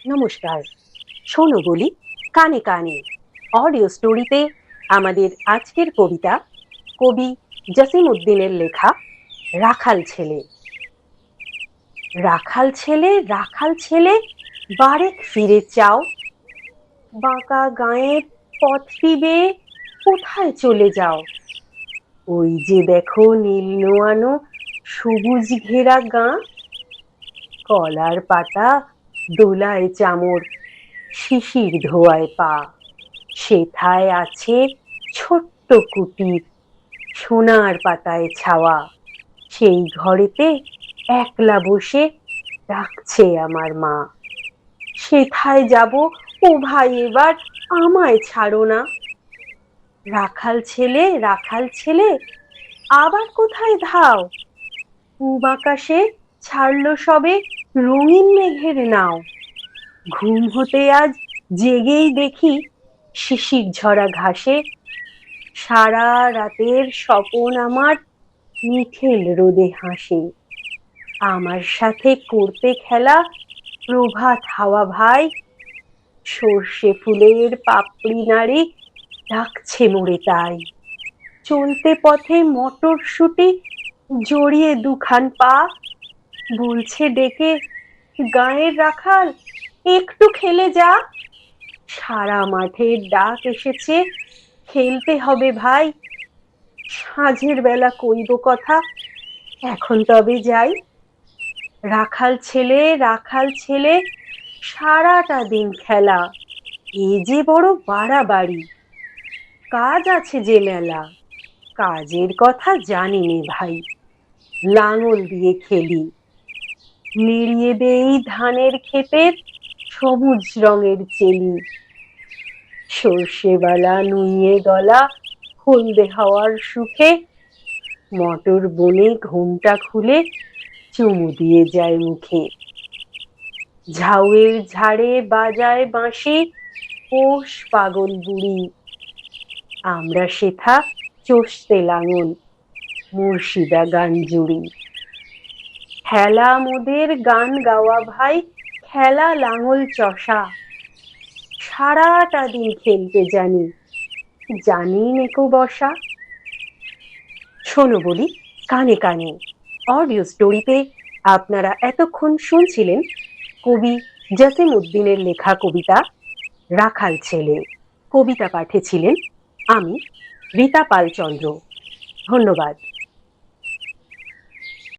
নমস্কার। শোনো বলি, কানে কানে অডিও স্টোরিতে আমাদের আজকের কবিতা কবি জসিম উদ্দিনের লেখা রাখাল ছেলে। রাখাল ছেলে, রাখাল ছেলে, বারেক ফিরে চাও, বাঁকা গাঁয়ের পথটি বেয়ে কোথায় চলে যাও? ওই যে দেখো নীল নোয়ানো সবুজ ঘেরা গাঁ, কলার পাতা দোলায় চামর, শিশির ধোয়ায় পা, সেথায় আছে ছোট্ট কুটির, সোনার পাতায় ছাওয়া, সেই ঘরেতে একলা বসে ডাকছে আমার মা। সেথায় যাব, ও ভাই এবার আমায় ছাড়ো না। রাখাল ছেলে, রাখাল ছেলে, আবার কোথায় ধাও? পূব আকাশে ছাড়লো সবে রঙিন মেঘের নাও। ঘুম হতে আজ জেগেই দেখি শিশির ঝরা ঘাসে সারা রাতের স্বপন আমার নিঠেল রোদে হাসে। আমার সাথে করতে খেলা প্রভাত হাওয়া ভাই, সর্ষে ফুলের পাপড়ি নাড়ি ডাকছে মোরে তাই। চলতে পথে মটরশুঁটি জড়িয়ে দুখান পা, বলছে ডেকে, গাঁয়ের রাখাল একটু খেলে যা। সারা মাঠের ডাক এসেছে, খেলতে হবে ভাই। সাঁঝের বেলা কইব কথা, এখন তবে যাই। রাখাল ছেলে, রাখাল ছেলে, সারাটা দিন খেলা, এ যে বড় বাড়াবাড়ি। কাজ আছে যে মেলা, কাজের কথা জানি নে ভাই। লাঙল দিয়ে খেলি, নেড়িয়ে দেই ধানের ক্ষেতের সবুজ রঙের চেলি। সর্ষেবালা নুইয়ে গলা হলদে হাওয়ার সুখে, মটর বনে ঘুমটা খুলে চুমু দিয়ে যায় মুখে। ঝাউয়ের ঝাড়ে বাজায় বাঁশি পোষ পাগল বুড়ি, আমরা সেথা চষতে লাঙল মুর্শিদা গান জুড়ি। খেলা মোদের গান গাওয়া ভাই, খেলা লাঙল চষা, সারাটা দিন খেলতে জানি, জানি নেকো বসা। শোনো বলি, কানে কানে অডিও স্টোরিতে আপনারা এতক্ষণ শুনছিলেন কবি জসিম উদ্দিনের লেখা কবিতা রাখাল ছেলে। কবিতা পাঠে ছিলেন আমি, রীতা পাল চন্দ্র। ধন্যবাদ।